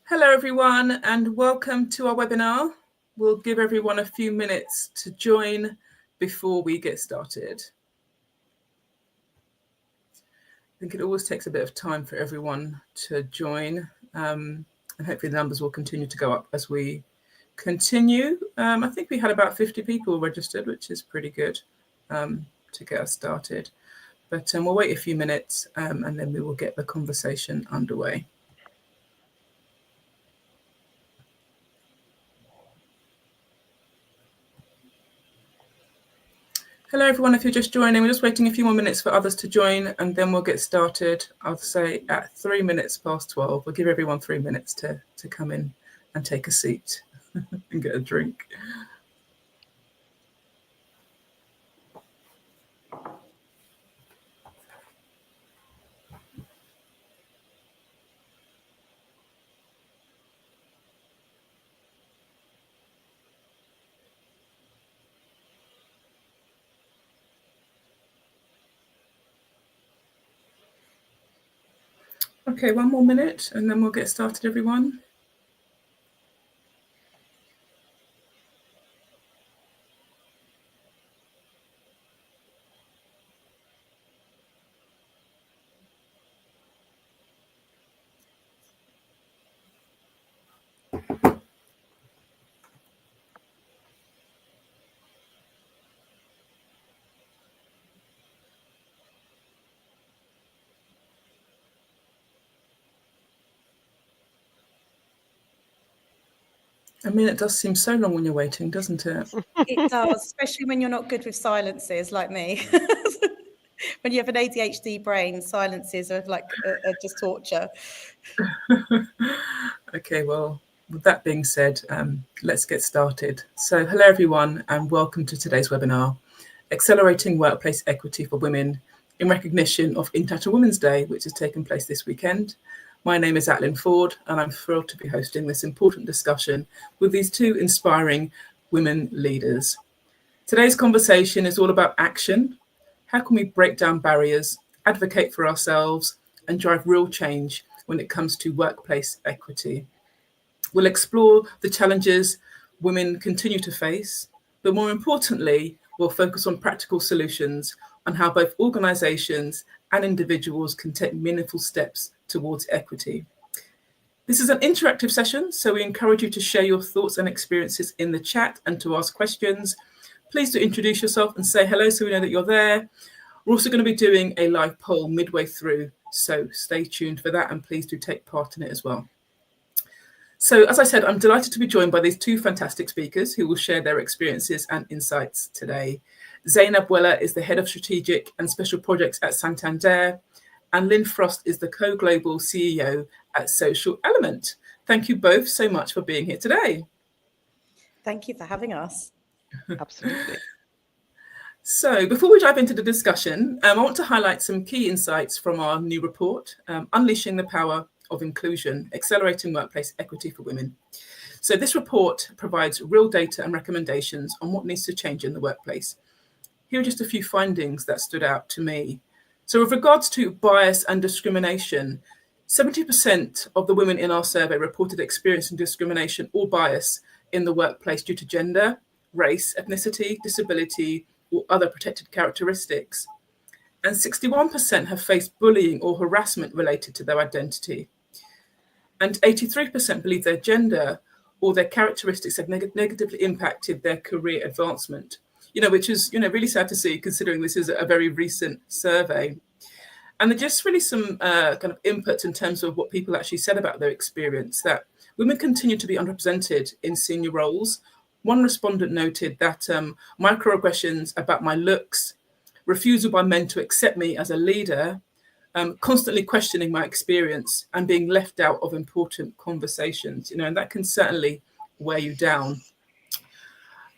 Hello, everyone, and welcome to our webinar. We'll give everyone a few minutes to join before we get started. I think it always takes a bit of time for everyone to join, and hopefully the numbers will continue to go up as we continue. I think we had about 50 people registered, which is pretty good to get us started. But we'll wait a few minutes and then we will get the conversation underway. Hello, everyone. If you're just joining, we're just waiting a few more minutes for others to join, and then we'll get started. I'll say at 3 minutes past 12. We'll give everyone 3 minutes to come in and take a seat and get a drink. Okay, 1 more minute and then we'll get started, everyone. I mean, it does seem so long when you're waiting, doesn't it? It does, especially when you're not good with silences like me. When you have an ADHD brain, silences are like just torture. Okay, well, with that being said, let's get started. So hello, everyone, and welcome to today's webinar, Accelerating Workplace Equity for Women in recognition of International Women's Day, which has taken place this weekend. My name is Atlyn Forde, and I'm thrilled to be hosting this important discussion with these two inspiring women leaders. Today's conversation is all about action. How can we break down barriers, advocate for ourselves, and drive real change when it comes to workplace equity? We'll explore the challenges women continue to face, but more importantly, we'll focus on practical solutions on how both organisations and individuals can take meaningful steps towards equity. This is an interactive session, so we encourage you to share your thoughts and experiences in the chat and to ask questions. Please do introduce yourself and say hello so we know that you're there. We're also going to be doing a live poll midway through, so stay tuned for that and please do take part in it as well. So as I said, I'm delighted to be joined by these two fantastic speakers who will share their experiences and insights today. Zainab Weller is the Head of Strategic and Special Projects at Santander, and Lynn Frost is the Co-Global CEO at Social Element. Thank you both so much for being here today. Thank you for having us. Absolutely. So before we dive into the discussion, I want to highlight some key insights from our new report, Unleashing the Power of Inclusion, Accelerating Workplace Equity for Women. So this report provides real data and recommendations on what needs to change in the workplace. Here are just a few findings that stood out to me. So with regards to bias and discrimination, 70% of the women in our survey reported experiencing discrimination or bias in the workplace due to gender, race, ethnicity, disability, or other protected characteristics. And 61% have faced bullying or harassment related to their identity. And 83% believe their gender or their characteristics have negatively impacted their career advancement. Which is, really sad to see, considering this is a very recent survey. And there's just really some kind of inputs in terms of what people actually said about their experience, that women continue to be underrepresented in senior roles. One respondent noted that microaggressions about my looks, refusal by men to accept me as a leader, constantly questioning my experience and being left out of important conversations, and that can certainly wear you down.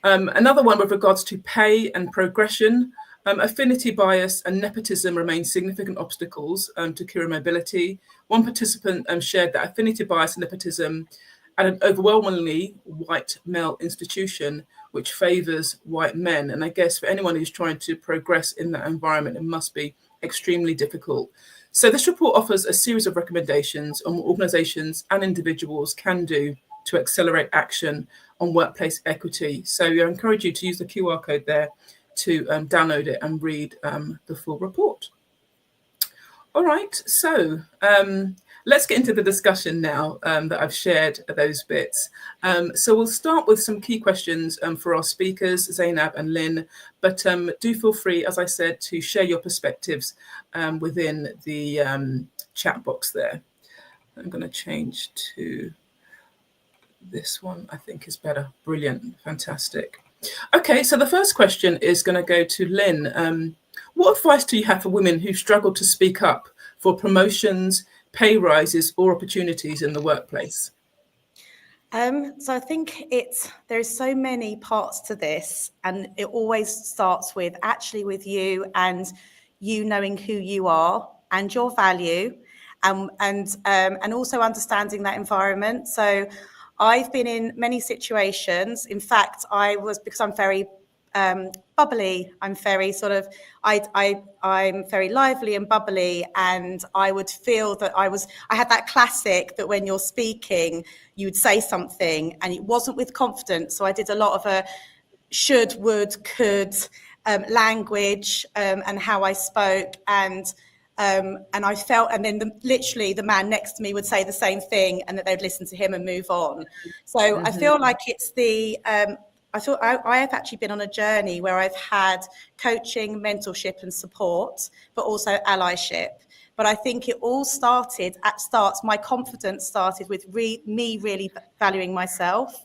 Another one with regards to pay and progression, affinity bias and nepotism remain significant obstacles to career mobility. One participant shared that affinity bias and nepotism at an overwhelmingly white male institution, which favours white men. And I guess for anyone who's trying to progress in that environment, it must be extremely difficult. So this report offers a series of recommendations on what organisations and individuals can do to accelerate action on workplace equity. So I encourage you to use the QR code there to download it and read the full report. All right, so let's get into the discussion now that I've shared those bits. So we'll start with some key questions for our speakers, Zainab and Lynn, but do feel free, as I said, to share your perspectives within the chat box there. I'm going to change to this one, I think is better. Brilliant, fantastic. Okay, so the first question is going to go to Lynn. What advice do you have for women who struggle to speak up for promotions, pay rises, or opportunities in the workplace? So I think there's so many parts to this, and it always starts with you and you knowing who you are and your value, and also understanding that environment. So I've been in many situations. In fact, because I'm very bubbly. I'm very I'm very lively and bubbly, and I would feel that I had that classic that when you're speaking, you would say something and it wasn't with confidence. So I did a lot of a should, would, could language and how I spoke, and I felt, and then literally the man next to me would say the same thing, and that they'd listen to him and move on. So I feel like it's I have actually been on a journey where I've had coaching, mentorship and support, but also allyship. But I think it all my confidence started with me really valuing myself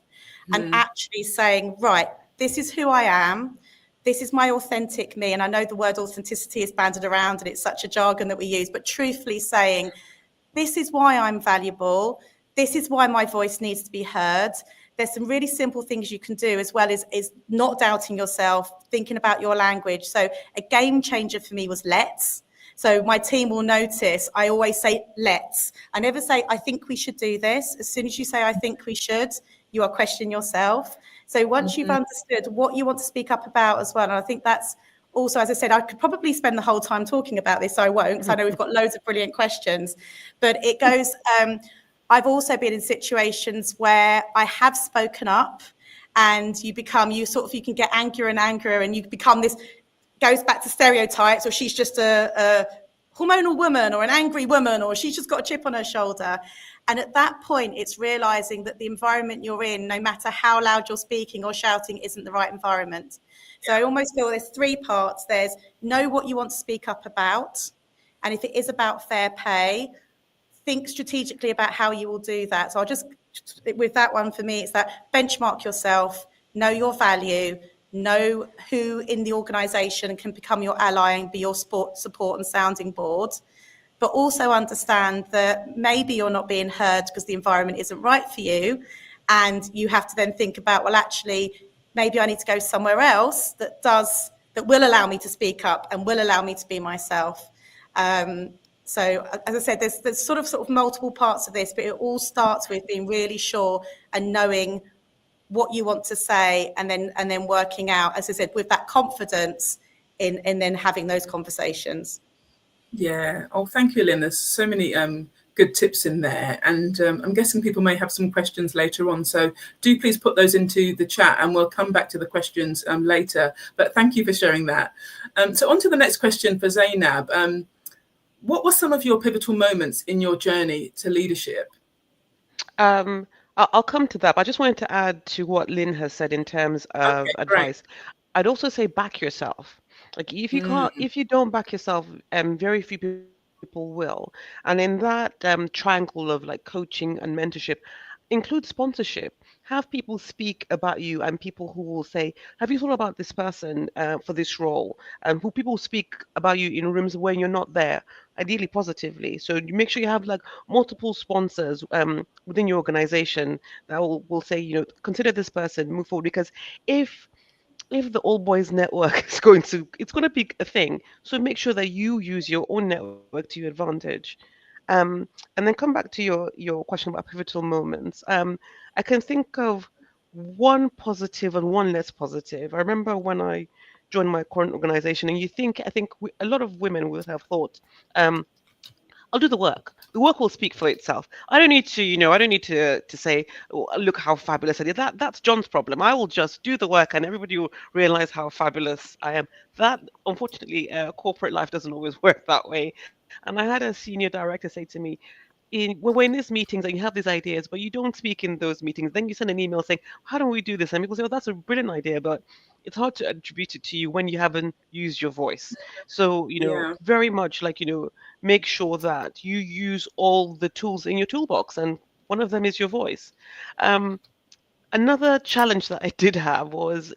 and actually saying, right, this is who I am. This is my authentic me. And I know the word authenticity is banded around and it's such a jargon that we use, but truthfully saying, this is why I'm valuable. This is why my voice needs to be heard. There's some really simple things you can do, as well as not doubting yourself, thinking about your language. So a game changer for me was let's. So my team will notice I always say let's. I never say I think we should do this. As soon as you say I think we should, you are questioning yourself. So once you've understood what you want to speak up about as well, and I think that's also, as I said, I could probably spend the whole time talking about this. So I won't, because I know we've got loads of brilliant questions. But it goes, I've also been in situations where I have spoken up, and you can get angrier and angrier, and you become this, goes back to stereotypes, or she's just a hormonal woman or an angry woman, or she's just got a chip on her shoulder. And at that point, it's realizing that the environment you're in, no matter how loud you're speaking or shouting, isn't the right environment. So I almost feel there's three parts. There's know what you want to speak up about. And if it is about fair pay, think strategically about how you will do that. So with that one, for me, it's that benchmark yourself, know your value, know who in the organization can become your ally and be your support and sounding board. But also understand that maybe you're not being heard because the environment isn't right for you. And you have to then think about, well, actually, maybe I need to go somewhere else that will allow me to speak up and will allow me to be myself. So, as I said, there's sort of multiple parts of this, but it all starts with being really sure and knowing what you want to say, and then working out, as I said, with that confidence in then having those conversations. Yeah. Oh, thank you, Lynn. There's so many good tips in there, and I'm guessing people may have some questions later on. So do please put those into the chat, and we'll come back to the questions later. But thank you for sharing that. So on to the next question for Zainab. What were some of your pivotal moments in your journey to leadership? I'll come to that, but I just wanted to add to what Lynn has said in terms of advice. I'd also say back yourself. Like if you don't back yourself, very few people will. And in that triangle of like coaching and mentorship, include sponsorship. Have people speak about you, and people who will say, "Have you thought about this person for this role?" And who people speak about you in rooms when you're not there, ideally positively. So you make sure you have like multiple sponsors within your organization that will say, consider this person, move forward. Because if the all boys network is it's going to be a thing, so make sure that you use your own network to your advantage. And then come back to your question about pivotal moments. I can think of one positive and one less positive. I remember when I joined my current organization, and I think a lot of women would have thought, I'll do the work. The work will speak for itself. I don't need to, I don't need to say, "Oh, look how fabulous I did." That's John's problem. I will just do the work, and everybody will realize how fabulous I am. That, unfortunately, corporate life doesn't always work that way. And I had a senior director say to me, when we're in these meetings and you have these ideas, but you don't speak in those meetings, then you send an email saying, "How do we do this?" And people say, "Oh, that's a brilliant idea, but it's hard to attribute it to you when you haven't used your voice." So, Yeah. very much like, make sure that you use all the tools in your toolbox, and one of them is your voice. Um, Another challenge that I did have was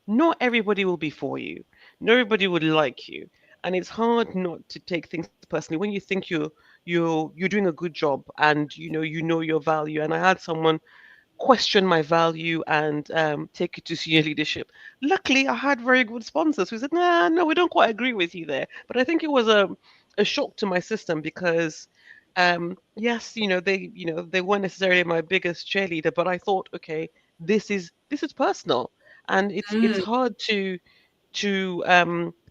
not everybody will be for you. Not everybody would like you. And it's hard not to take things personally when you think you're doing a good job, and you know your value. And I had someone question my value and take it to senior leadership. Luckily, I had very good sponsors who said, "Nah, no, we don't quite agree with you there." But I think it was a shock to my system because, yes, they weren't necessarily my biggest cheerleader, but I thought, okay, this is personal, and it's Mm. hard to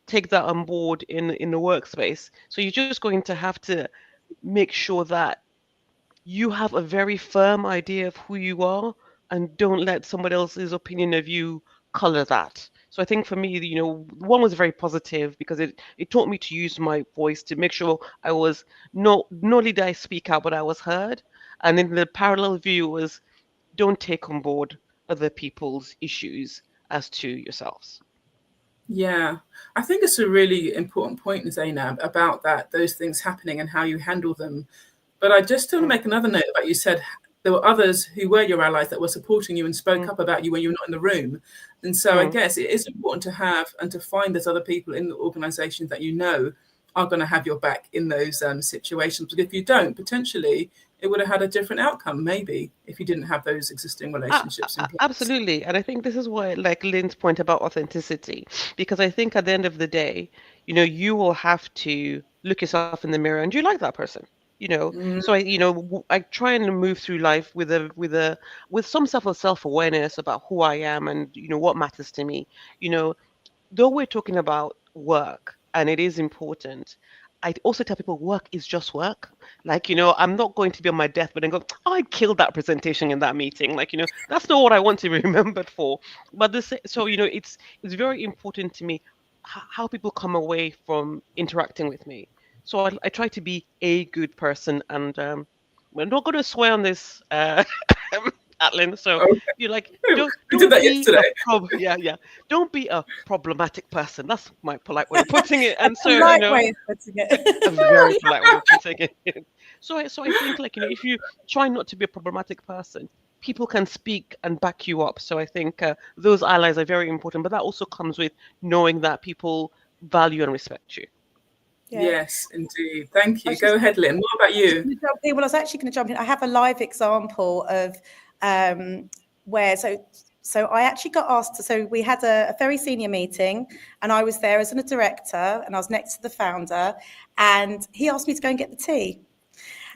take that on board in the workspace. So you're just going to have to make sure that you have a very firm idea of who you are and don't let somebody else's opinion of you color that. So I think for me, one was very positive because it taught me to use my voice to make sure I was not only did I speak out, but I was heard. And then the parallel view was don't take on board other people's issues as to yourselves. Yeah, I think it's a really important point, Zainab, about those things happening and how you handle them. But I just want to Mm, make another note about you said there were others who were your allies that were supporting you and spoke mm, up about you when you were not in the room. And so I mm. guess it is important to have and to find those other people in the organizations that you know are going to have your back in those situations. But if you don't, potentially it would have had a different outcome, maybe, if you didn't have those existing relationships in place. Absolutely. And I think this is why, like Lynn's point about authenticity, because I think at the end of the day, you will have to look yourself in the mirror and do you like that person? Mm, So I try and move through life with some self-awareness about who I am and what matters to me. You know, though we're talking about work and it is important, I also tell people work is just work. Like, I'm not going to be on my deathbed and go, "Oh, I killed that presentation in that meeting." Like, that's not what I want to be remembered for. But so, it's very important to me how people come away from interacting with me. So I try to be a good person, and we're not going to swear on this, Atlyn. So okay. you like We did don't that be a yesterday. yeah, don't be a problematic person. That's my polite way of putting it. A And so, polite way of putting a it. very polite way of putting it. So I think, like, if you try not to be a problematic person, people can speak and back you up. So I think those allies are very important, but that also comes with knowing that people value and respect you. Yeah. Yes, indeed. Thank I you. was Go just ahead, Lynn. What about actually you? going to jump in. Well, I was actually going to jump in. I have a live example of where so I actually got asked to, so we had a very senior meeting and I was there as a director and I was next to the founder and he asked me to go and get the tea.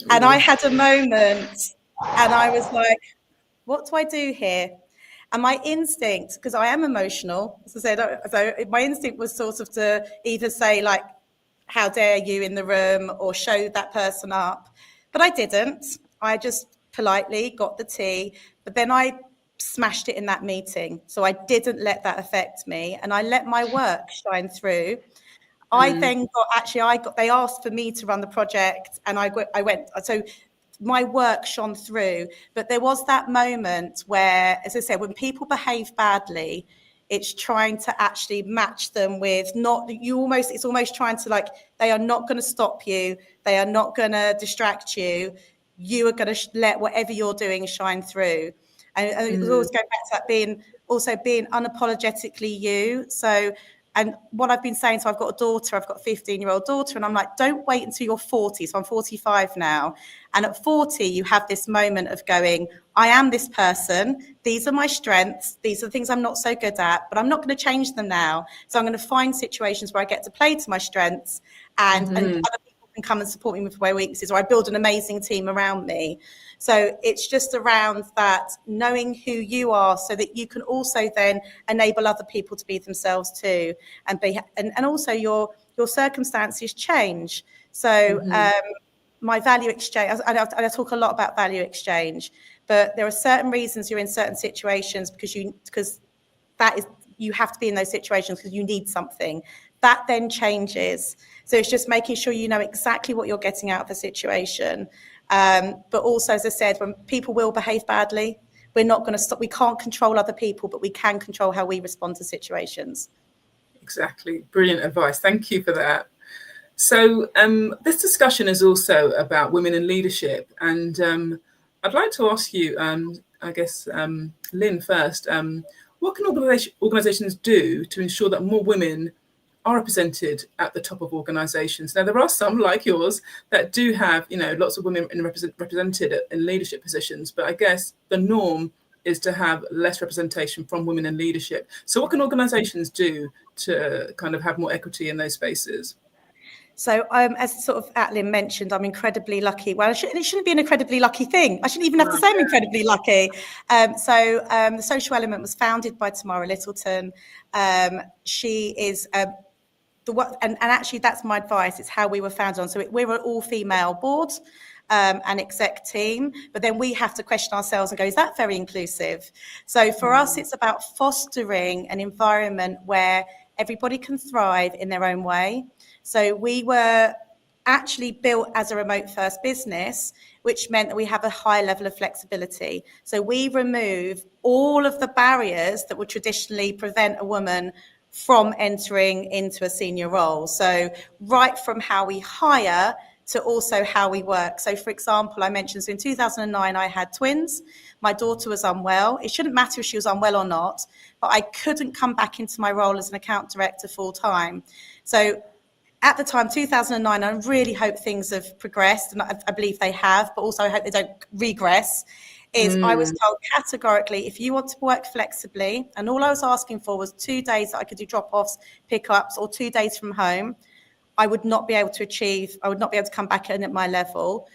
And I Ooh. had a moment and I was like, what do I do here? And my instinct, because I am emotional, as I said, so my instinct was sort of to either say like, how dare you in the room or show that person up. But I didn't. I just politely got the tea, but then I smashed it in that meeting. So I didn't let that affect me and I let my work shine through. I Mm, then they asked for me to run the project and I went, so my work shone through. But there was that moment where, as I said, when people behave badly, it's trying to actually match them with it's almost trying to like, they are not going to stop you. They are not going to distract you. You are going to let whatever you're doing shine through. And it was mm, always going back to that being unapologetically you. So, and what I've been saying, so I've got a daughter, I've got a 15-year-old daughter, and I'm like, don't wait until you're 40. So I'm 45 now. And at 40, you have this moment of going, I am this person. These are my strengths. These are the things I'm not so good at, but I'm not going to change them now. So I'm going to find situations where I get to play to my strengths and mhm. other people can come and support me with my weaknesses, or I build an amazing team around me. So it's just around that, knowing who you are so that you can also then enable other people to be themselves too, and also your circumstances change. So Mhm. my value exchange, I talk a lot about value exchange, but there are certain reasons you're in certain situations because that is, you have to be in those situations because you need something. That then changes. So it's just making sure you know exactly what you're getting out of the situation. But also, as I said, when people will behave badly, we're not going to stop. We can't control other people, but we can control how we respond to situations. Exactly. Brilliant advice. Thank you for that. So this discussion is also about women in leadership, and I'd like to ask you, I guess, Lynn first. What can organisations do to ensure that more women are represented at the top of organisations? Now, there are some like yours that do have, lots of women represented in leadership positions, but I guess the norm is to have less representation from women in leadership. So, what can organisations do to kind of have more equity in those spaces? So, as sort of Atlyn mentioned, I'm incredibly lucky. Well, it shouldn't be an incredibly lucky thing. I shouldn't even have to say I'm incredibly lucky. The Social Element was founded by Tamara Littleton. She is and actually that's my advice. It's how we were founded on. So we're an all-female board and exec team, but then we have to question ourselves and go, is that very inclusive? So for us, it's about fostering an environment where everybody can thrive in their own way. So we were actually built as a remote first business, which meant that we have a high level of flexibility. So we remove all of the barriers that would traditionally prevent a woman from entering into a senior role. So right from how we hire to also how we work. So for example, I mentioned, so in 2009, I had twins. My daughter was unwell. It shouldn't matter if she was unwell or not, but I couldn't come back into my role as an account director full time. So at the time, 2009, I really hope things have progressed, and I believe they have, but also I hope they don't regress, I was told categorically, if you want to work flexibly, and all I was asking for was 2 days that I could do drop-offs, pick-ups, or 2 days from home, I would not be able to come back in at my level.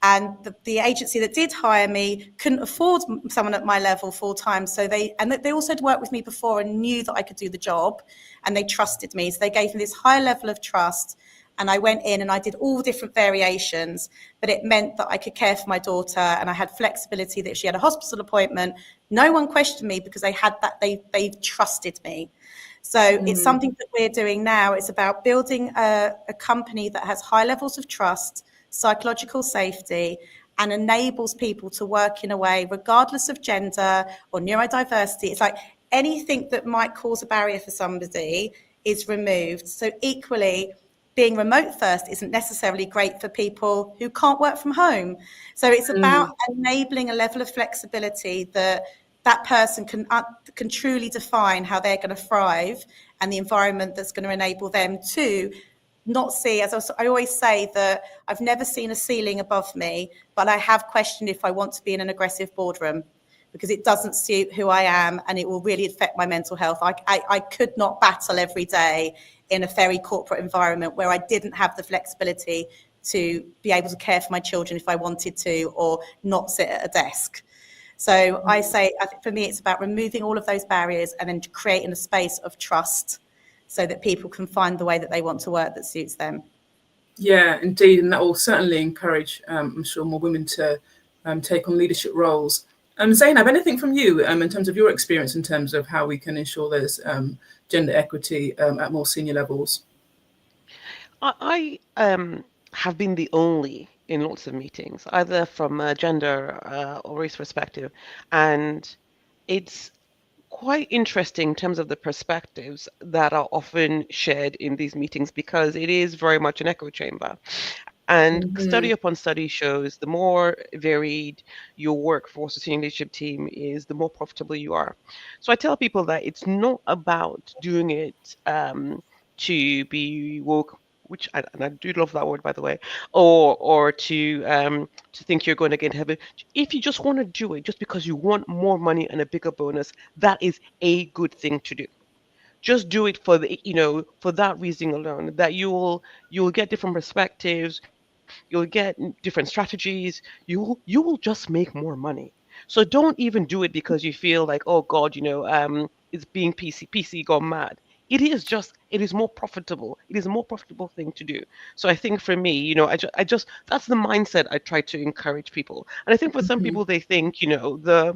And the agency that did hire me couldn't afford someone at my level full time. So they also had worked with me before and knew that I could do the job, and they trusted me. So they gave me this high level of trust. And I went in and I did all different variations, but it meant that I could care for my daughter, and I had flexibility that if she had a hospital appointment, no one questioned me because they trusted me. So it's something that we're doing now. It's about building a company that has high levels of trust, psychological safety, and enables people to work in a way, regardless of gender or neurodiversity. It's like anything that might cause a barrier for somebody is removed. So equally, being remote first isn't necessarily great for people who can't work from home. So it's about enabling a level of flexibility that person can truly define how they're going to thrive, and the environment that's going to enable them to not see, as I always say, that I've never seen a ceiling above me, but I have questioned if I want to be in an aggressive boardroom, because it doesn't suit who I am and it will really affect my mental health. I could not battle every day in a very corporate environment where I didn't have the flexibility to be able to care for my children if I wanted to, or not sit at a desk. So I think for me, it's about removing all of those barriers and then creating a space of trust so that people can find the way that they want to work that suits them. Yeah, indeed. And that will certainly encourage, I'm sure, more women to take on leadership roles. Zainab, anything from you in terms of your experience in terms of how we can ensure there's gender equity at more senior levels? I have been the only in lots of meetings, either from a gender or race perspective, and it's quite interesting in terms of the perspectives that are often shared in these meetings, because it is very much an echo chamber. And study upon study shows the more varied your workforce or senior leadership team is, the more profitable you are. So I tell people that it's not about doing it to be woke, which and I do love that word, by the way, or to think you're going to get heaven. If you just want to do it just because you want more money and a bigger bonus, that is a good thing to do. Just do it for for that reason alone, that you'll get different perspectives, you'll get different strategies, you will just make more money. So don't even do it because you feel like, oh God, it's being PC gone mad. it is more profitable. It is a more profitable thing to do. So I think for me, I just that's the mindset I try to encourage people. And I think for some Mhm. people, they think, the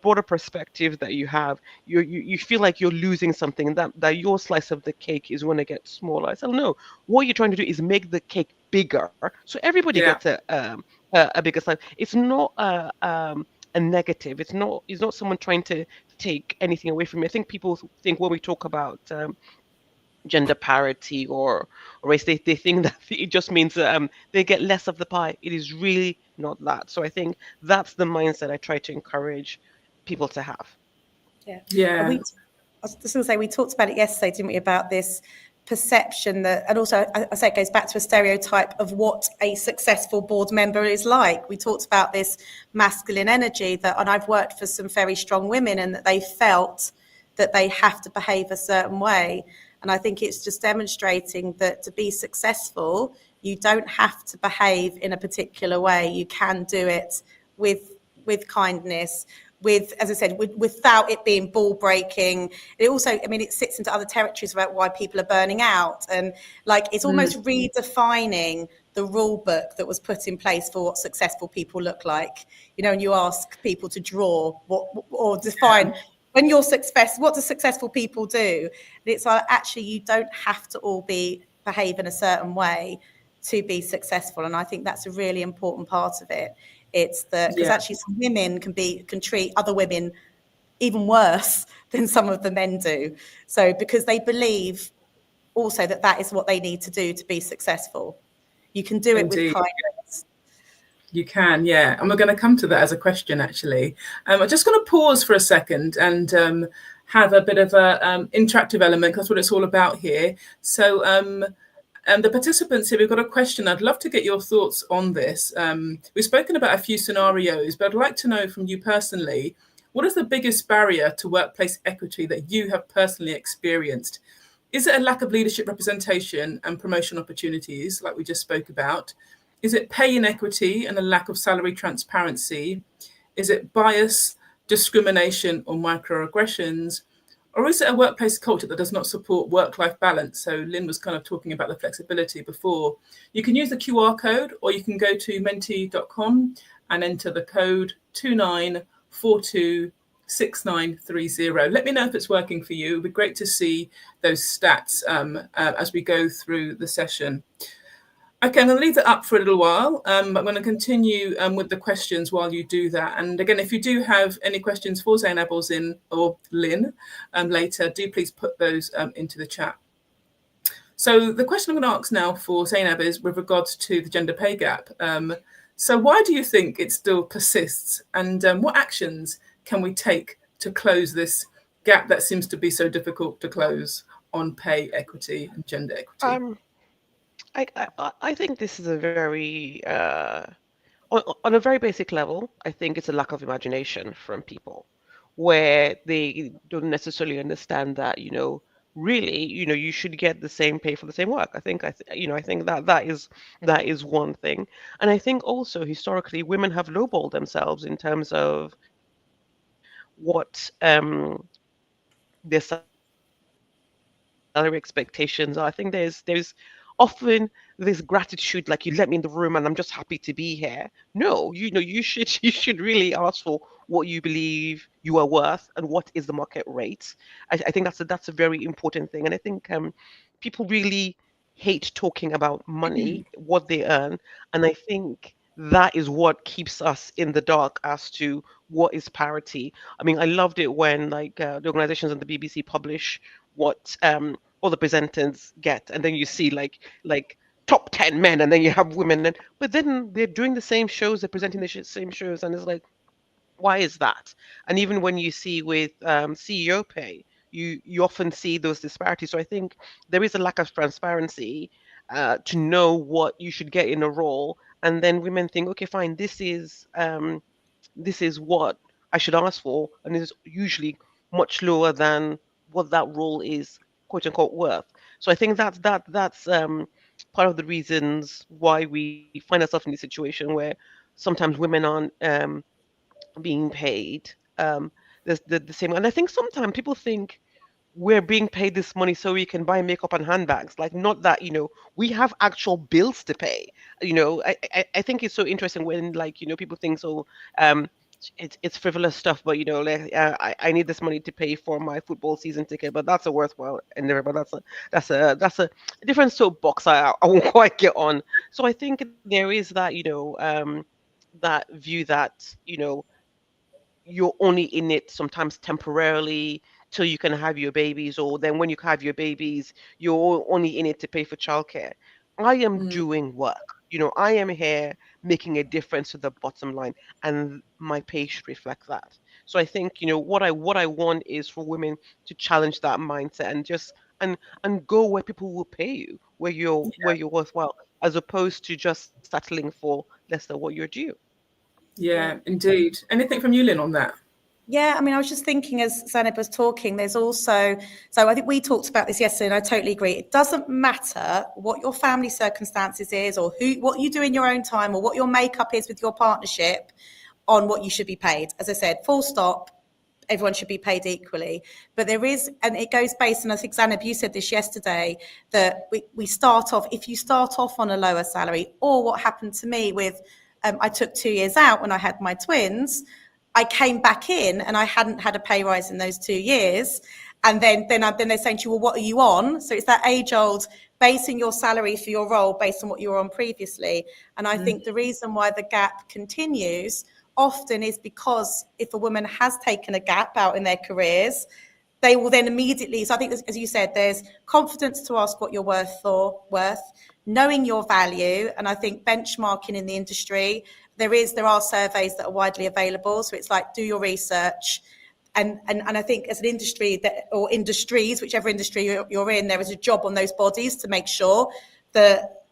broader perspective that you have, you feel like you're losing something, that your slice of the cake is going to get smaller. I said, no, what you're trying to do is make the cake bigger, so everybody gets Yeah, a bigger slice. It's not a negative. It's not someone trying to take anything away from me. I think people think when we talk about gender parity or race, they think that it just means they get less of the pie. It is really not that. So I think that's the mindset I try to encourage people to have. Yeah. And yeah, I was just going to say, we talked about it yesterday, didn't we, about this perception that, and also I say it goes back to a stereotype of what a successful board member is like. We talked about this masculine energy that, and I've worked for some very strong women, and that they felt that they have to behave a certain way. And I think it's just demonstrating that to be successful, you don't have to behave in a particular way. You can do it with kindness, with, as I said, without it being ball breaking. It also, I mean, it sits into other territories about why people are burning out. And like, it's almost redefining the rule book that was put in place for what successful people look like. And you ask people to draw what or define when you're successful, what do successful people do? And it's like, actually, you don't have to all behave in a certain way to be successful. And I think that's a really important part of it. It's that, because yeah, actually some women can treat other women even worse than some of the men do. So because they believe also that that is what they need to do to be successful. You can do it with indeed. kindness. You can, yeah. And we're going to come to that as a question, actually. I'm just going to pause for a second and have a bit of a interactive element. That's what it's all about here. So, the participants here, we've got a question. I'd love to get your thoughts on this. We've spoken about a few scenarios, but I'd like to know from you personally, what is the biggest barrier to workplace equity that you have personally experienced? Is it a lack of leadership representation and promotion opportunities, like we just spoke about? Is it pay inequity and a lack of salary transparency? Is it bias, discrimination, or microaggressions? Or is it a workplace culture that does not support work life balance? So, Lynn was kind of talking about the flexibility before. You can use the QR code, or you can go to menti.com and enter the code 29426930. Let me know if it's working for you. It would be great to see those stats as we go through the session. Okay, I'm going to leave it up for a little while. But I'm going to continue with the questions while you do that. And again, if you do have any questions for Zainab or Lynn later, do please put those into the chat. So the question I'm going to ask now for Zainab is with regards to the gender pay gap. So why do you think it still persists? And what actions can we take to close this gap that seems to be so difficult to close on pay equity and gender equity? Um, I think this is a very on a very basic level, I think it's a lack of imagination from people, where they don't necessarily understand that, really, you should get the same pay for the same work. I think that is one thing. And I think also historically women have lowballed themselves in terms of what their salary expectations are. I think there's often this gratitude, like, you let me in the room and I'm just happy to be here. No, you should you should really ask for what you believe you are worth and what is the market rate. I think that's a very important thing. And I think people really hate talking about money, what they earn, and I think that is what keeps us in the dark as to what is parity. I mean, I loved it when, like, the organizations on the BBC publish what all the presenters get, and then you see, like top 10 men, and then you have women, but then they're doing the same shows, they're presenting the same shows, and it's like, why is that? And even when you see with CEO pay, you often see those disparities. So I think there is a lack of transparency to know what you should get in a role, and then women think, okay, fine, this is what I should ask for, and it's usually much lower than what that role is, quote unquote, worth. So I think that's part of the reasons why we find ourselves in this situation where sometimes women aren't being paid the same. And I think sometimes people think we're being paid this money so we can buy makeup and handbags. Like, not that, we have actual bills to pay. I think it's so interesting when, like, people think, so um it's frivolous stuff, but like, I need this money to pay for my football season ticket, but that's a worthwhile endeavor. But that's a different soapbox I won't quite get on. So I think there is that, that view that, you're only in it sometimes temporarily till you can have your babies, or then when you have your babies, you're only in it to pay for childcare. I am Mm, doing work. I am here making a difference to the bottom line, and my pay should reflect that. So I think, what I want is for women to challenge that mindset and just and go where people will pay you, where you're worthwhile, as opposed to just settling for less than what you're due. Yeah. yeah, indeed. Anything from you, Lynn, on that? Yeah, I mean, I was just thinking as Zainab was talking, there's also, so I think we talked about this yesterday, and I totally agree. It doesn't matter what your family circumstances is, or what you do in your own time, or what your makeup is with your partnership on what you should be paid. As I said, full stop, everyone should be paid equally. But there is, and it goes based, and I think Zainab, you said this yesterday, that we start off, if you start off on a lower salary, or what happened to me with, I took 2 years out when I had my twins. I came back in and I hadn't had a pay rise in those 2 years. And then they're saying to you, well, what are you on? So it's that age old basing your salary for your role based on what you were on previously. And I think the reason why the gap continues often is because if a woman has taken a gap out in their careers, they will then immediately, so I think, as you said, there's confidence to ask what you're worth, knowing your value, and I think benchmarking in the industry, there are surveys that are widely available, so it's like, do your research. And I think as an industry or industries, whichever industry you're in, there is a job on those bodies to make sure that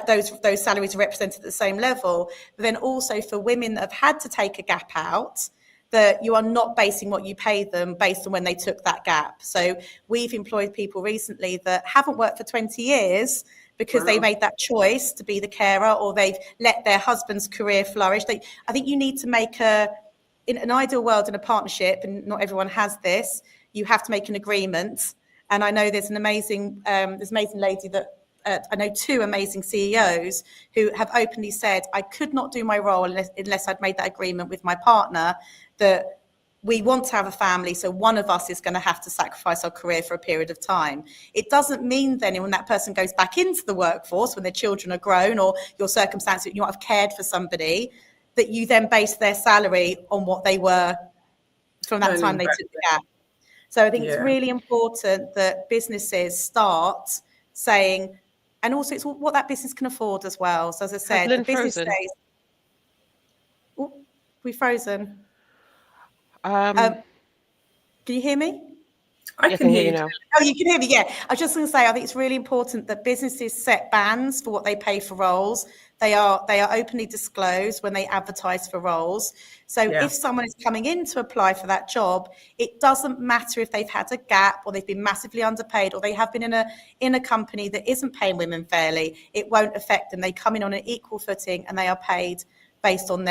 those salaries are represented at the same level. But then also for women that have had to take a gap out, that you are not basing what you pay them based on when they took that gap. So we've employed people recently that haven't worked for 20 years because they Wow. made that choice to be the carer, or they've let their husband's career flourish. I think you need to make in an ideal world, in a partnership, and not everyone has this, you have to make an agreement. And I know there's an amazing lady that I know, two amazing CEOs who have openly said, I could not do my role unless I'd made that agreement with my partner that we want to have a family, so one of us is going to have to sacrifice our career for a period of time. It doesn't mean then when that person goes back into the workforce, when their children are grown, or your circumstances, you might have cared for somebody, that you then base their salary on what they were from that time Earning they back. took the gap. So I think it's Yeah. really important that businesses start saying, and also it's what that business can afford as well. So as I Has said, the Lynn business frozen? says, oh, we frozen. Um, Um, can you hear me? I yeah, I can can hear hear you you. now. Oh, you can hear me. Yeah, I was just going to say, I think it's really important that businesses set bands for what they pay for roles. They are openly disclosed when they advertise for roles. So Yeah. if someone is coming in to apply for that job, it doesn't matter if they've had a gap, or they've been massively underpaid, or they have been in a company that isn't paying women fairly. It won't affect them. They come in on an equal footing and they are paid based on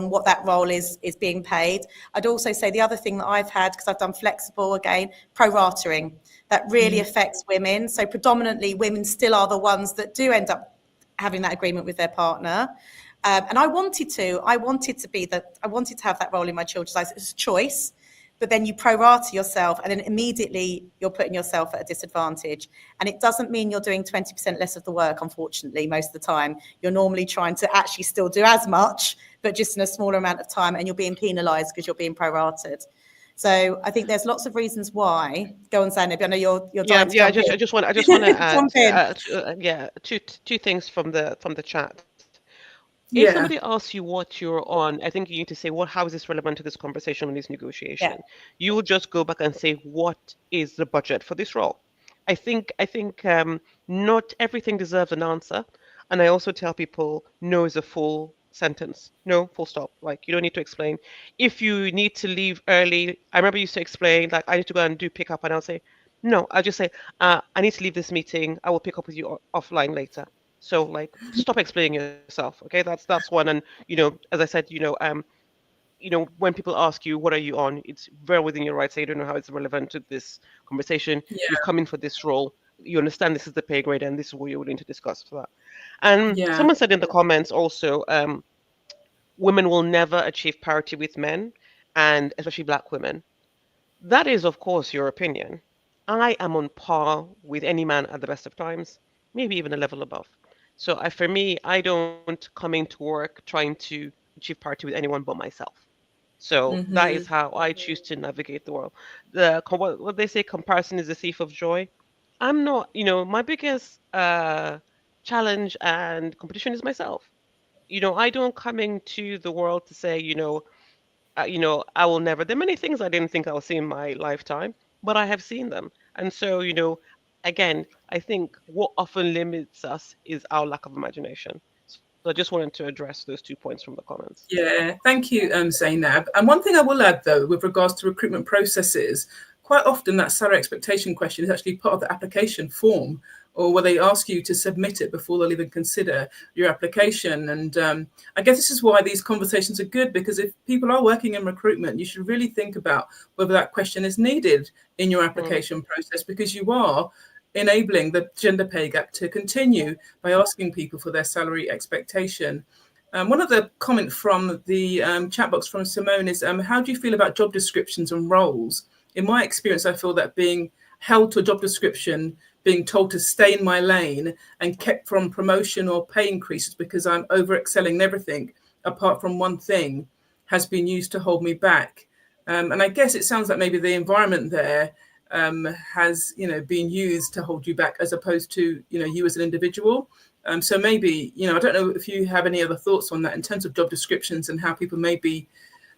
what that role is being paid. I'd also say the other thing that I've had, because I've done flexible again, pro-ratering, that really affects women. So predominantly women still are the ones that do end up having that agreement with their partner. And I wanted to have that role in my children's lives. It's a choice, but then you prorata yourself, and then immediately you're putting yourself at a disadvantage. And it doesn't mean you're doing 20% less of the work, unfortunately, most of the time. You're normally trying to actually still do as much, but just in a smaller amount of time, and you're being penalised because you're being prorated. So I think there's lots of reasons why. Go on, Zainab. I know you're Yeah, dying to yeah. I jump just, I just want, I just want to in. add, Jump in. yeah, two things from the chat. If somebody Yeah. asks you what you're on, I think you need to say, "What? How is this relevant to this conversation or this Yeah. negotiation?" You will just go back and say, "What is the budget for this role?" I think not everything deserves an answer, and I also tell people, no is a full sentence, no, full stop. Like, you don't need to explain. If you need to leave early, I remember you used to explain, like, I need to go and do pickup, and I'll say, no, I'll just say, I need to leave this meeting. I will pick up with you offline later. So, like, stop explaining yourself. Okay, that's one. And as I said, when people ask you, what are you on? It's very within your right. Say you don't know how it's relevant to this conversation. You've Yeah. come in for this role. You understand this is the pay grade and this is what you're willing to discuss for that. And Yeah. someone said in the comments also, women will never achieve parity with men, and especially black women. That is, of course, your opinion. I am on par with any man at the best of times, maybe even a level above. So for me, I don't come into work trying to achieve parity with anyone but myself. So that is Hmm. how I choose to navigate the world. What they say, comparison is the thief of joy. I'm not, my biggest challenge and competition is myself. I don't come into the world to say, I will never. There are many things I didn't think I will see in my lifetime, but I have seen them. And so, again, I think what often limits us is our lack of imagination. So I just wanted to address those 2 points from the comments. Yeah, thank you, Zainab. And one thing I will add, though, with regards to recruitment processes, quite often that salary expectation question is actually part of the application form, or where they ask you to submit it before they'll even consider your application. And I guess this is why these conversations are good, because if people are working in recruitment, you should really think about whether that question is needed in your Mm, application process, because you are enabling the gender pay gap to continue by asking people for their salary expectation. One of the comments from the chat box from Simone is, how do you feel about job descriptions and roles? In my experience, I feel that being held to a job description, being told to stay in my lane and kept from promotion or pay increases because I'm over excelling in everything apart from one thing, has been used to hold me back. And I guess it sounds like maybe the environment there has, been used to hold you back as opposed to, you as an individual. So maybe, I don't know if you have any other thoughts on that in terms of job descriptions and how people may be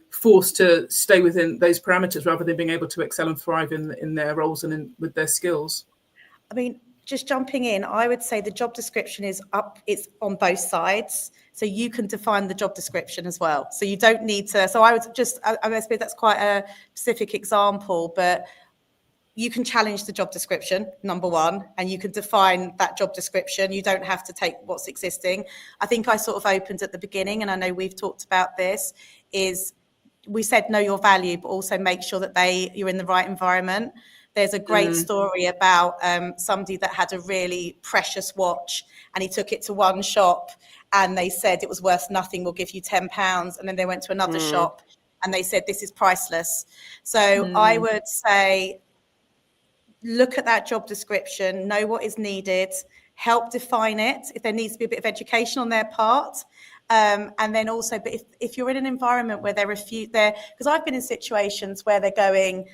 forced to stay within those parameters rather than being able to excel and thrive in their roles and with their skills. I mean, just jumping in, I would say the job description is up, it's on both sides. So you can define the job description as well. So you don't need to, so I would just, I suppose that's quite a specific example, but you can challenge the job description, number one, and you can define that job description. You don't have to take what's existing. I think I sort of opened at the beginning, and I know we've talked about this, is we said know your value, but also make sure that you're in the right environment. There's a great Mm, story about somebody that had a really precious watch and he took it to one shop and they said it was worth nothing, we'll give you £10. And then they went to another mm, shop and they said this is priceless. So I mm, would say look at that job description, know what is needed, help define it if there needs to be a bit of education on their part. And then also, but if you're in an environment where because I've been in situations where they're going,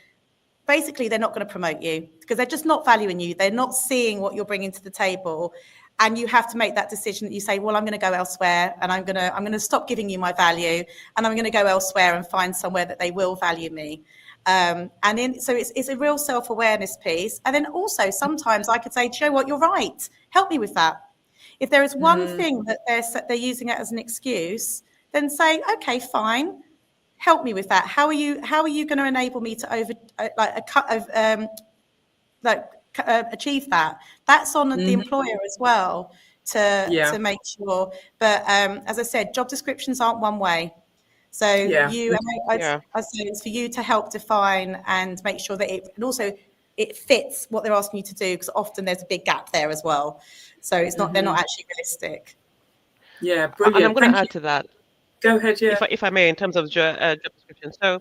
basically they're not going to promote you because they're just not valuing you. They're not seeing what you're bringing to the table. And you have to make that decision that you say, well, I'm going to go elsewhere and I'm going to stop giving you my value and I'm going to go elsewhere and find somewhere that they will value me. So it's a real self-awareness piece. And then also sometimes I could say, do you know what, you're right. Help me with that. If there is one mm, thing that they're using it as an excuse, then say, okay, fine, help me with that. How are you going to enable me to achieve that? That's on the mm, employer as well to yeah, make sure. But as I said, job descriptions aren't one way. So yeah. I say it's for you to help define and make sure that and also it fits what they're asking you to do because often there's a big gap there as well. So they're not Hmm. actually realistic. Yeah, And I'm brilliant. going to Thank you. add to that, Go ahead. Yeah. if I may, in terms of job description. So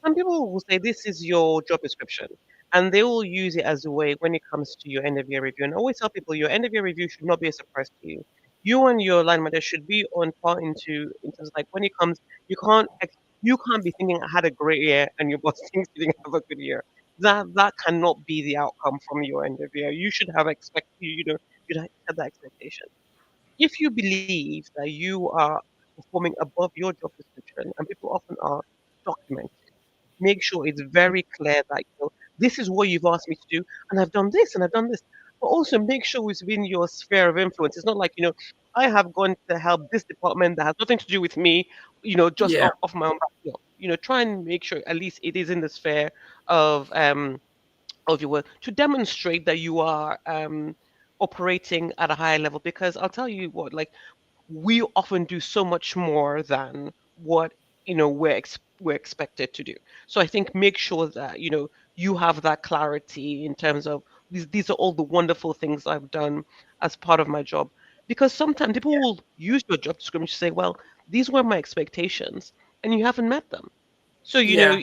some people will say this is your job description, and they will use it as a way when it comes to your end of year review. And I always tell people your end of year review should not be a surprise to you. You and your line manager should be on par in terms of like when it comes, you can't be thinking I had a great year and your boss thinks you didn't have a good year. That cannot be the outcome from your end of year. You should have you'd have that expectation. If you believe that you are performing above your job description, and people often are, document, make sure it's very clear that this is what you've asked me to do, and I've done this and I've done this. But also make sure it's within your sphere of influence. It's not like I have gone to help this department that has nothing to do with me, just Yeah. off my own back. No. Try and make sure at least it is in the sphere of um of your work to demonstrate that you are operating at a higher level. Because I'll tell you what, like we often do so much more than what we're expected to do. So I think make sure that you have that clarity in terms of these are all the wonderful things I've done as part of my job. Because sometimes people will use your job description to say, well, these were my expectations, and you haven't met them. So Yeah.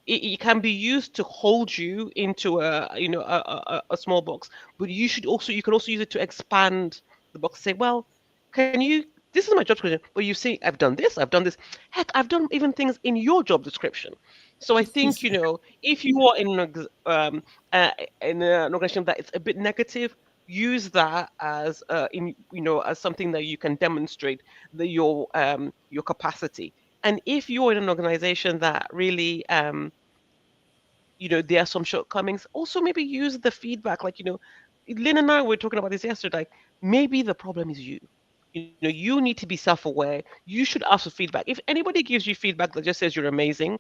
it can be used to hold you into a small box, but you can also use it to expand the box. Say, well, can you? This is my job description, but you see, I've done this, I've done this. Heck, I've done even things in your job description. So I think if you are in an organization that is a bit negative, use that as as something that you can demonstrate your capacity. And if you're in an organization that really, there are some shortcomings, also maybe use the feedback. Like, Lynn and I were talking about this yesterday. Like, maybe the problem is you. You need to be self-aware. You should ask for feedback. If anybody gives you feedback that just says you're amazing,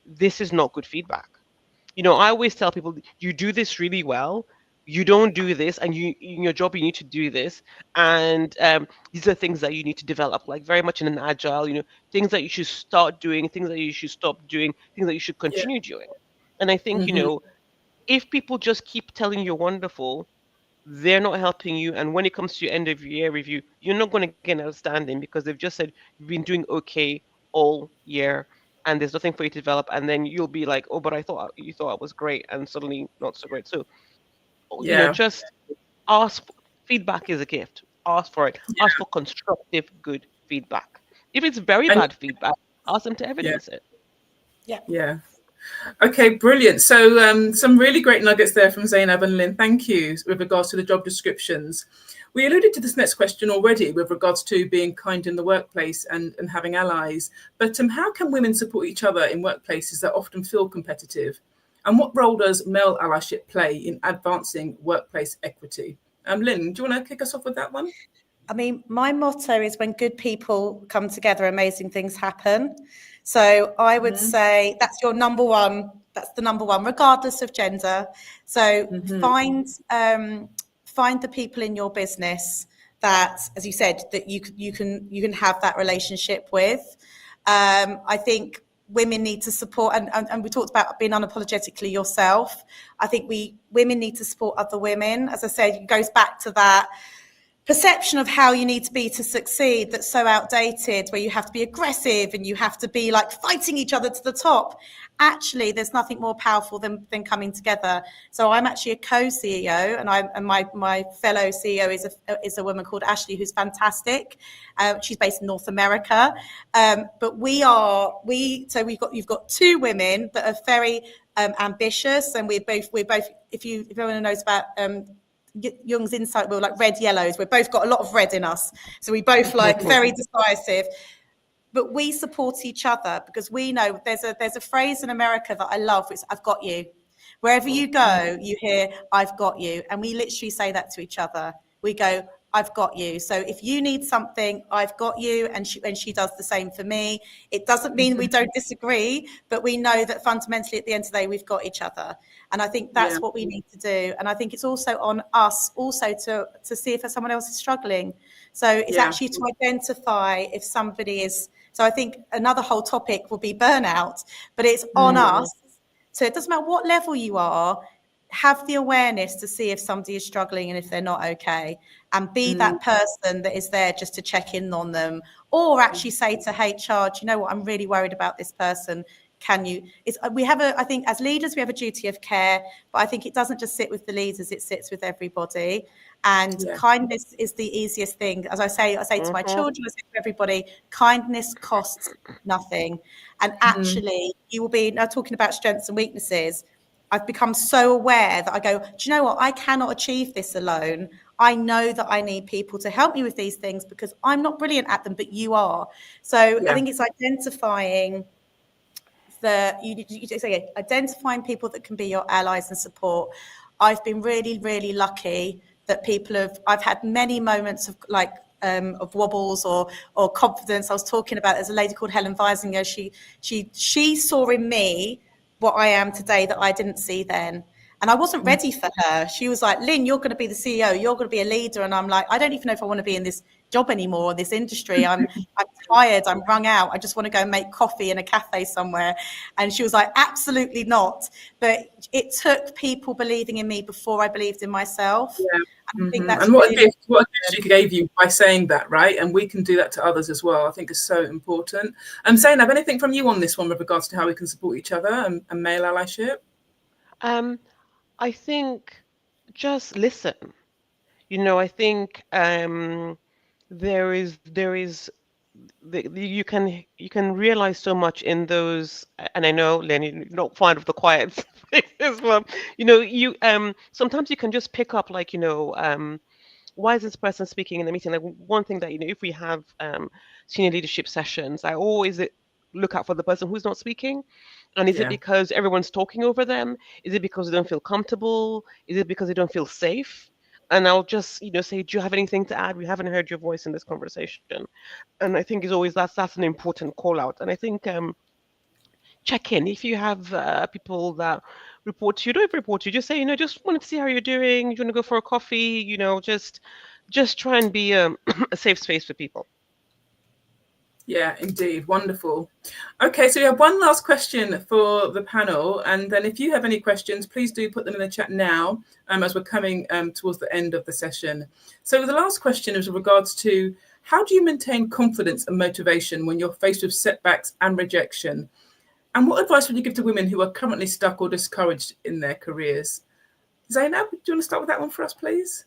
this is not good feedback. I always tell people, you do this really well. You don't do this, and you in your job you need to do this, and these are things that you need to develop, like very much in an agile. Things that you should start doing, things that you should stop doing, things that you should Yeah. continue doing. And I think if people just keep telling you you're wonderful, they're not helping you. And when it comes to your end of year review, you're not going to get an outstanding because they've just said you've been doing okay all year and there's nothing for you to develop. And then you'll be like, oh, but you thought I was great, and suddenly not so great. So, Yeah. just ask. Feedback is a gift. Ask for it. Ask for constructive, good feedback. If it's very And bad feedback, ask them to yeah. evidence it. Yeah. Yeah. Okay, brilliant. So some really great nuggets there from Zainab and Lynn. Thank you with regards to the job descriptions. We alluded to this next question already with regards to being kind in the workplace and having allies. But how can women support each other in workplaces that often feel competitive? And what role does male allyship play in advancing workplace equity? Lynn, do you want to kick us off with that one? I mean, my motto is when good people come together, amazing things happen. So I would say that's your number one. That's the number one, regardless of gender. So find the people in your business that, as you said, that you can have that relationship with. I think women need to support, and we talked about being unapologetically yourself. I think women need to support other women. As I said, it goes back to that perception of how you need to be to succeed that's so outdated, where you have to be aggressive and you have to be like fighting each other to the top. Actually, there's nothing more powerful than coming together. So I'm actually a co-CEO, and my fellow CEO is a woman called Ashley, who's fantastic. She's based in North America, but you've got two women that are very ambitious, and we're both. If anyone knows about Jung's insight, we're like red yellows. We've both got a lot of red in us, so we both like very decisive. But we support each other because we know there's a phrase in America that I love, which is, I've got you. Wherever you go, you hear, I've got you. And we literally say that to each other. We go, I've got you. So if you need something, I've got you. And she does the same for me. It doesn't mean we don't disagree, but we know that fundamentally at the end of the day, we've got each other. And I think that's what we need to do. And I think it's also on us also to see if someone else is struggling. So it's actually to identify if somebody is. So I think another whole topic will be burnout, but it's on us. So it doesn't matter what level you are, have the awareness to see if somebody is struggling and if they're not okay, and be that person that is there just to check in on them, or actually say to HR, do you know what, I'm really worried about this person. Can you, I think as leaders, we have a duty of care, but I think it doesn't just sit with the leaders, it sits with everybody. And kindness is the easiest thing. As I say to my children, I say to everybody, kindness costs nothing. And actually, you will be, now talking about strengths and weaknesses, I've become so aware that I go, do you know what? I cannot achieve this alone. I know that I need people to help me with these things because I'm not brilliant at them, but you are. So I think it's identifying identifying people that can be your allies and support. I've been really, really lucky that I've had many moments of of wobbles or confidence. I was talking about, there's a lady called Helen Weisinger. She saw in me what I am today that I didn't see then. And I wasn't ready for her. She was like, Lynn, you're going to be the CEO. You're going to be a leader. And I'm like, I don't even know if I want to be in this job anymore, this industry. I'm tired, I'm wrung out, I just want to go and make coffee in a cafe somewhere. And she was like, absolutely not. But it took people believing in me before I believed in myself. Yeah. I think that's and what really a gift she gave you by saying that, right? And we can do that to others as well. I think is so important. Zainab, anything from you on this one with regards to how we can support each other and male allyship? I think just listen. I think you can realize so much in those, and I know, Lenny, you're not fond of the quiet spaces, but you sometimes you can just pick up, like, why is this person speaking in the meeting? Like, one thing that, if we have senior leadership sessions, I always look out for the person who's not speaking. And is it Yeah. because everyone's talking over them? Is it because they don't feel comfortable? Is it because they don't feel safe? And I'll just, say, do you have anything to add? We haven't heard your voice in this conversation. And I think is always that's an important call out. And I think check in if you have people that report to you. Don't report to you. Just say, just wanted to see how you're doing. You want to go for a coffee? Just try and be a safe space for people. Yeah, indeed. Wonderful. Okay, so we have one last question for the panel. And then if you have any questions, please do put them in the chat now as we're coming towards the end of the session. So the last question is with regards to how do you maintain confidence and motivation when you're faced with setbacks and rejection? And what advice would you give to women who are currently stuck or discouraged in their careers? Zainab, do you want to start with that one for us, please?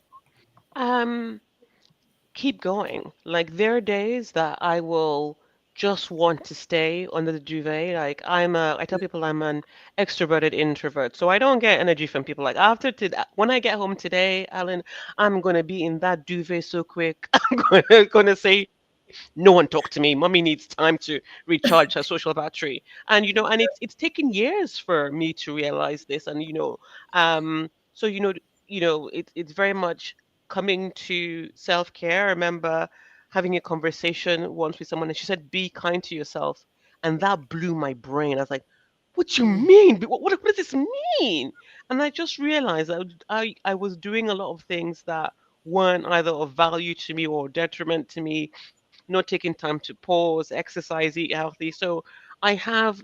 Keep going. Like, there are days that I will just want to stay under the duvet. Like, I tell people I'm an extroverted introvert, so I don't get energy from people. Like, when I get home today, Alan, I'm gonna be in that duvet so quick. I'm gonna say, no one talk to me. Mommy needs time to recharge her social battery. And it's taken years for me to realize this. And so it's very much coming to self-care. I remember having a conversation once with someone, and she said, be kind to yourself. And that blew my brain. I was like, what do you mean? What does this mean? And I just realized that I was doing a lot of things that weren't either of value to me or detriment to me, not taking time to pause, exercise, eat healthy. So I have,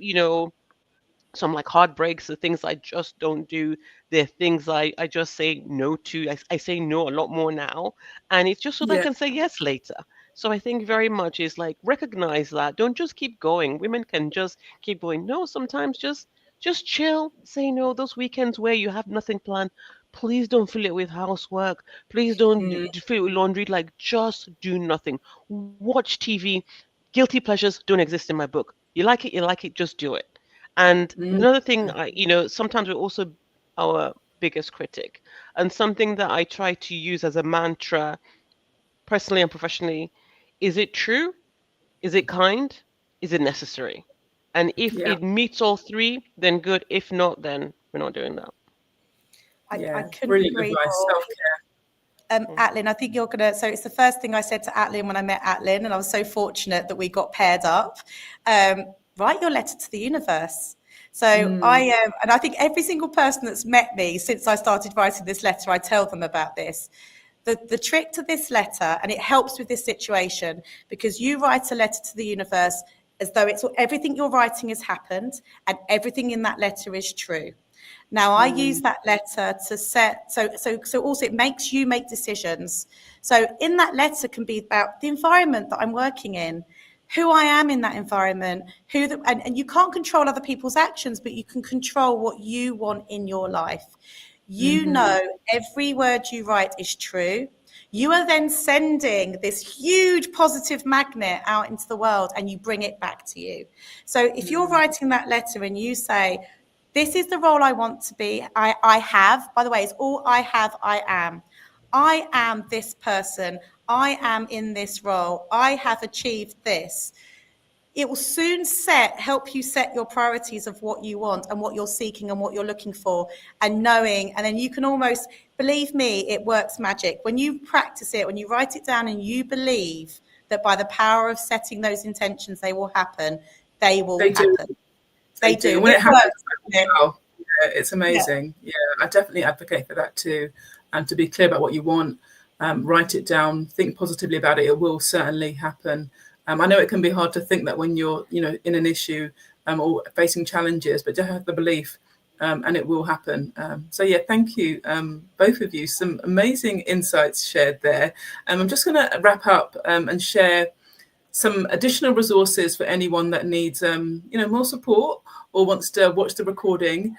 some like heartbreaks, the things I just don't do. There are things I just say no to. I say no a lot more now. And it's just so that I Yeah. can say yes later. So I think very much is like, recognize that. Don't just keep going. Women can just keep going. No, sometimes just chill. Say no. Those weekends where you have nothing planned, please don't fill it with housework. Please don't fill it with laundry. Like, just do nothing. Watch TV. Guilty pleasures don't exist in my book. You like it, just do it. And another thing, sometimes we're also our biggest critic. And something that I try to use as a mantra, personally and professionally, is it true? Is it kind? Is it necessary? And if Yeah. it meets all three, then good. If not, then we're not doing that. I Yeah. couldn't Brilliant agree advice. more. Self-care. Atlyn, I think so it's the first thing I said to Atlyn when I met Atlyn, and I was so fortunate that we got paired up. Write your letter to the universe. So and I think every single person that's met me since I started writing this letter, I tell them about this. The trick to this letter, and it helps with this situation, because you write a letter to the universe as though it's everything you're writing has happened and everything in that letter is true. Now, I use that letter to set, so also it makes you make decisions. So in that letter can be about the environment that I'm working in, who I am in that environment, and you can't control other people's actions, but you can control what you want in your life. You know every word you write is true. You are then sending this huge positive magnet out into the world, and you bring it back to you. So if you're writing that letter and you say, this is the role I want to be. I have, by the way, it's all I have, I am. I am this person. I am in this role. I have achieved this. It will soon help you set your priorities of what you want and what you're seeking and what you're looking for, and knowing, and then you can almost, believe me, it works magic. When you practice it, when you write it down and you believe that by the power of setting those intentions, they will happen, they will happen. They do. When it happens, works. it's amazing. Yeah, I definitely advocate for that too, and to be clear about what you want. write it down, think positively about it. It will certainly happen. I know it can be hard to think that when you're, in an issue or facing challenges, but just have the belief, and it will happen. So yeah, thank you, both of you. Some amazing insights shared there. I'm just going to wrap up and share some additional resources for anyone that needs, more support or wants to watch the recording.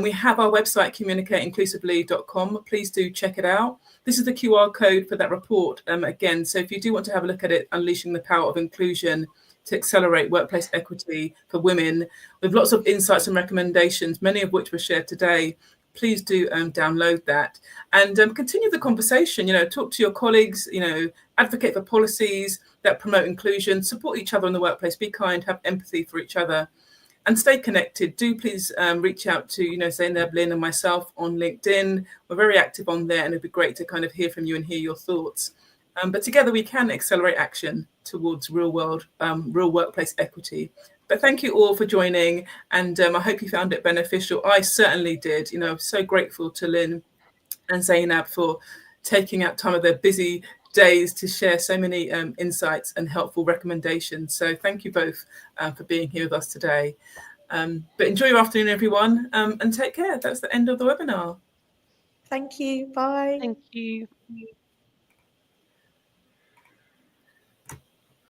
We have our website, communicateinclusively.com. Please do check it out. This is the QR code for that report again. So if you do want to have a look at it, Unleashing the Power of Inclusion to Accelerate Workplace Equity for Women, with lots of insights and recommendations, many of which were shared today, please do download that and continue the conversation. Talk to your colleagues, advocate for policies that promote inclusion, support each other in the workplace, be kind, have empathy for each other, and stay connected. Do please reach out to, Zainab, Lynn, and myself on LinkedIn. We're very active on there, and it'd be great to kind of hear from you and hear your thoughts. But together we can accelerate action towards real workplace equity. But thank you all for joining, and I hope you found it beneficial. I certainly did. I'm so grateful to Lynn and Zainab for taking out time of their busy days to share so many insights and helpful recommendations. So thank you both for being here with us today. But enjoy your afternoon, everyone, and take care. That's the end of the webinar. Thank you. Bye. Thank you.